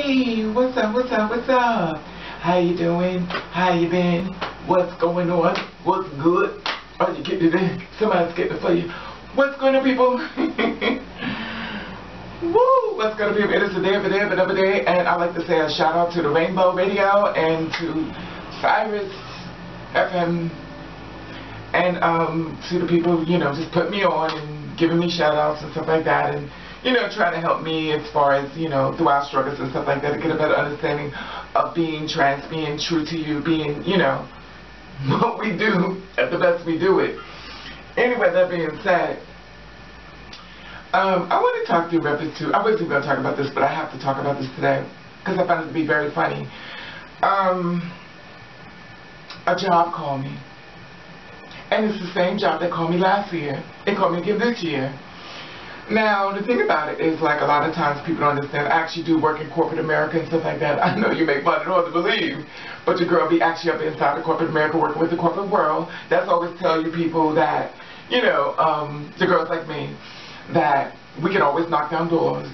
Hey, what's up, what's up, what's up? How you doing? How you been? What's going on? What's good? Oh, you getting it in? Somebody's getting it for you. What's going on, people? Woo! What's going on, people? It is a day of a day of another day, and I'd like to say a shout out to the Rainbow Radio and to Cyrus FM and to the people, you know, just put me on and giving me shout outs and stuff like that, and you know, trying to help me as far as, you know, through our struggles and stuff like that, to get a better understanding of being trans, being true to you, being, you know, what we do at the best we do it. Anyway, that being said, I want to talk to you in reference to, I wasn't going to talk about this, but I have to talk about this today, because I found it to be very funny. A job called me, and it's the same job that called me last year. It called me again this year. Now, the thing about it is, like, a lot of times people don't understand. I actually do work in corporate America and stuff like that. I know you make money, hard to believe, but your girl be actually up inside of corporate America working with the corporate world. That's always tell you people that, you know, the girls like me, that we can always knock down doors.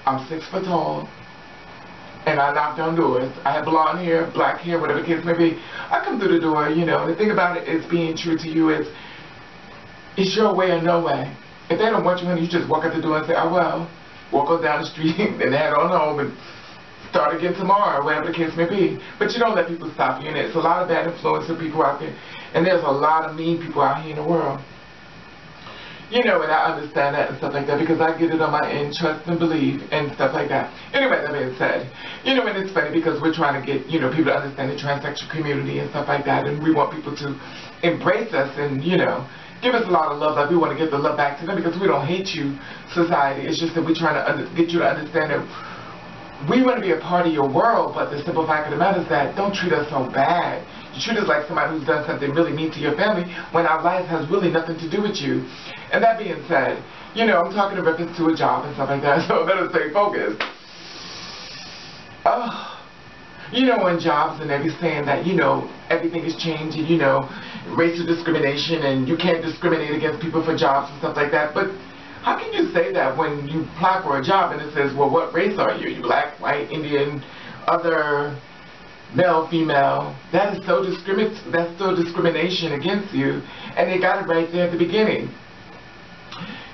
I'm 6 foot tall, and I knock down doors. I have blonde hair, black hair, whatever the case may be. I come through the door, you know. The thing about it is being true to you is, it's your way or no way. If they don't want you, honey, you just walk out the door and say, oh, well, walk on down the street and head on home and start again tomorrow, whatever the case may be. But you don't let people stop you. And there's a lot of bad influence of people out there. And there's a lot of mean people out here in the world. You know, and I understand that and stuff like that, because I get it on my end, trust and believe and stuff like that. Anyway, that being said, you know, and it's funny because we're trying to get, you know, people to understand the transsexual community and stuff like that. And we want people to embrace us and, you know, give us a lot of love. Like, we want to give the love back to them, because we don't hate you, society. It's just that we're trying to get you to understand that we want to be a part of your world, but the simple fact of the matter is that don't treat us so bad. You treat us like somebody who's done something really mean to your family when our life has really nothing to do with you. And that being said, you know, I'm talking in reference to a job and stuff like that, so better stay focused. You know, in jobs, and they be saying that, you know, everything is changing, you know, racial discrimination, and you can't discriminate against people for jobs and stuff like that. But how can you say that when you apply for a job and it says, well, what race are you? You black, white, Indian, other, male, female? That is so that's still discrimination against you, and they got it right there at the beginning.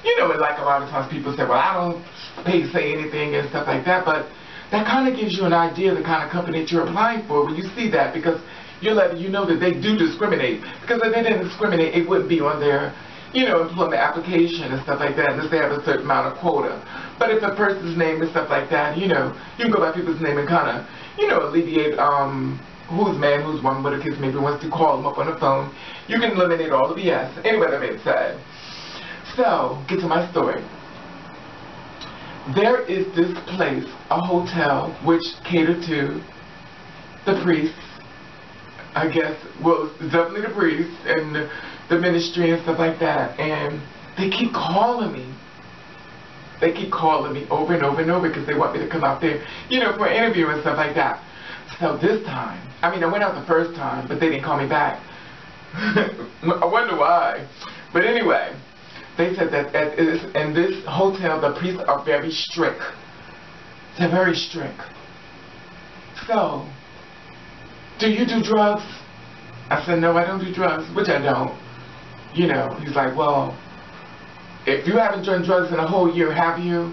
You know, and like a lot of times people say, well, I don't say anything and stuff like that, but that kind of gives you an idea of the kind of company that you're applying for when you see that, because you're letting you know that they do discriminate. Because if they didn't discriminate, it wouldn't be on their, you know, employment application and stuff like that, unless they have a certain amount of quota. But if a person's name and stuff like that, you know, you can go by people's name and kind of, you know, alleviate who's man, who's woman, what a kid maybe wants to call them up on the phone. You can eliminate all the BS. Anyway, that being said. So, get to my story. There is this place, a hotel, which catered to the priests, I guess. Well, definitely the priests and the ministry and stuff like that. And they keep calling me. They keep calling me over and over and over, because they want me to come out there, you know, for an interview and stuff like that. So this time, I mean, I went out the first time, but they didn't call me back. I wonder why. But anyway, they said that in this hotel, the priests are very strict. They're very strict. So, do you do drugs? I said, no, I don't do drugs, which I don't. You know, he's like, well, if you haven't done drugs in a whole year, have you?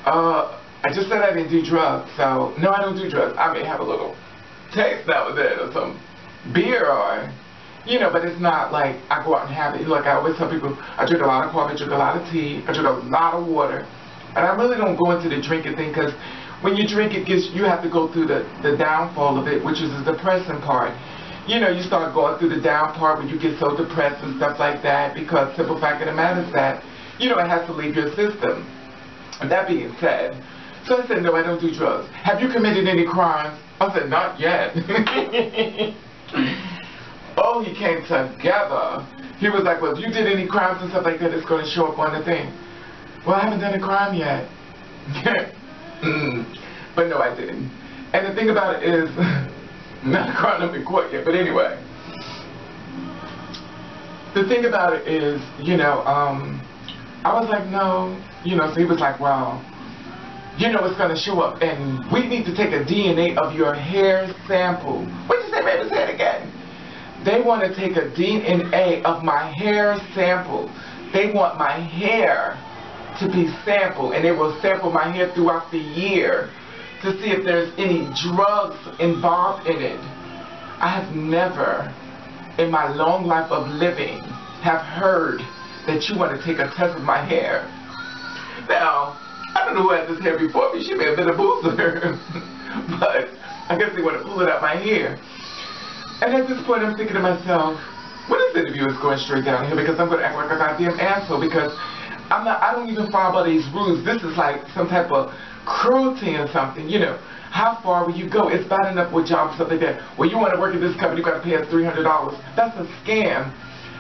I just said I didn't do drugs, so no, I don't do drugs. I may have a little taste now and then, or some beer, or, you know, but it's not like I go out and have it. Like I always tell people, I drink a lot of coffee, I drink a lot of tea, I drink a lot of water. And I really don't go into the drinking thing, because when you drink, you have to go through the downfall of it, which is the depressing part. You know, you start going through the down part when you get so depressed and stuff like that, because simple fact of the matter is that, you know, it has to leave your system. And that being said, so I said, no, I don't do drugs. Have you committed any crimes? I said, not yet. Oh, he came together. He was like, well, if you did any crimes and stuff like that, it's going to show up on the thing. Well, I haven't done a crime yet. But no, I didn't. And the thing about it is, not a crime up in court yet, but anyway. The thing about it is, you know, I was like, no, you know, so he was like, well, you know it's going to show up, and we need to take a DNA of your hair sample. What'd you say, baby? Say it again. They want to take a DNA of my hair sample. They want my hair to be sampled, and they will sample my hair throughout the year to see if there's any drugs involved in it. I have never, in my long life of living, have heard that you want to take a test of my hair. Now, I don't know who had this hair before me. She may have been a boozer. But I guess they want to pull it out my hair. And at this point, I'm thinking to myself, well, this interview is going straight down here because I'm going to act like a goddamn asshole because I don't even follow by these rules. This is like some type of cruelty or something, you know. How far will you go? It's bad enough with jobs, stuff like that. Well, you want to work at this company, you got to pay us $300. That's a scam.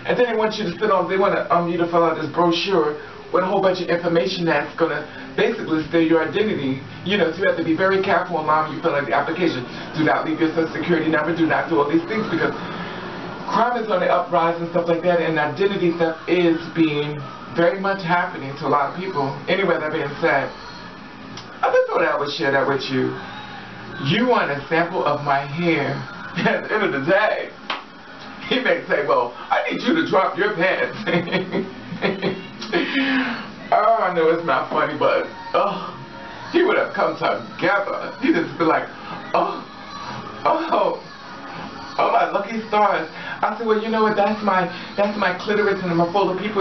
And then they want you to sit on, they want you to fill out this brochure with a whole bunch of information that's going to basically steal your identity. You know, so you have to be very careful in how you fill out the application. Do not leave your social security number. Do not do all these things because crime is on the uprise and stuff like that, and identity theft is being very much happening to a lot of people. Anyway, that being said, I just thought I would share that with you. You want a sample of my hair. At the end of the day, he may say, well, I need you to drop your pants. Oh, I know it's not funny, but he would have come together. He'd just be like, oh my lucky stars. I said, well, you know what, that's my clitoris and my fallopian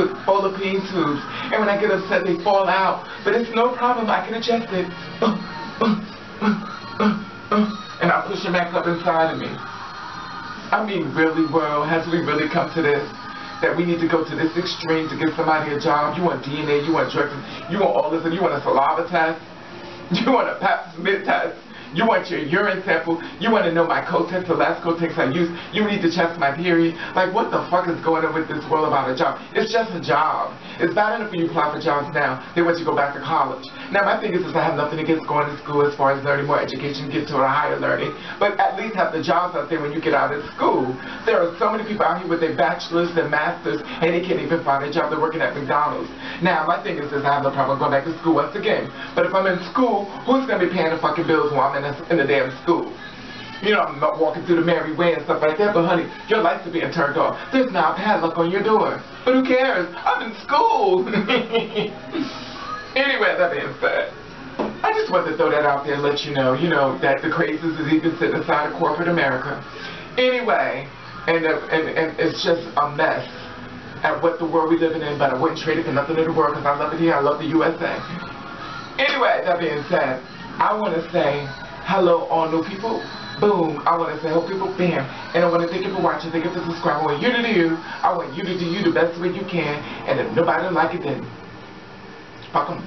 tubes. And when I get upset, they fall out. But it's no problem, I can adjust it. And I push it back up inside of me. I mean, really, world, has we really come to this? That we need to go to this extreme to get somebody a job? You want DNA, you want drugs, you want all this, and you want a saliva test, you want a pap smear test, you want your urine sample, you want to know my Kotex, the last Kotex I used, you need to test my period. Like, what the fuck is going on with this world about a job? It's just a job. It's bad enough when you apply for jobs now, they want you to go back to college. Now, my thing is I have nothing against going to school as far as learning more education, get to a higher learning, but at least have the jobs out there when you get out of school. There are so many people out here with their bachelors, their masters, and they can't even find a job. They're working at McDonald's. Now, my thing is I have no problem going back to school once again, but if I'm in school, who's going to be paying the fucking bills while I'm in the damn school? You know, I'm not walking through the merry way and stuff like that, but honey, your lights are being turned off. There's now a padlock on your door. But who cares? I'm in school. Anyway, that being said, I just wanted to throw that out there and let you know, that the crazies is even sitting inside of corporate America. Anyway, and it's just a mess at what the world we living in, but I wouldn't trade it for nothing in the world because I love it here, I love the USA. Anyway, that being said, I want to say hello all new people. Boom. I want to say hello people. Bam. And I want to thank you for watching. Thank you for subscribing. I want you to do you. I want you to do you the best way you can. And if nobody don't like it, then fuck them.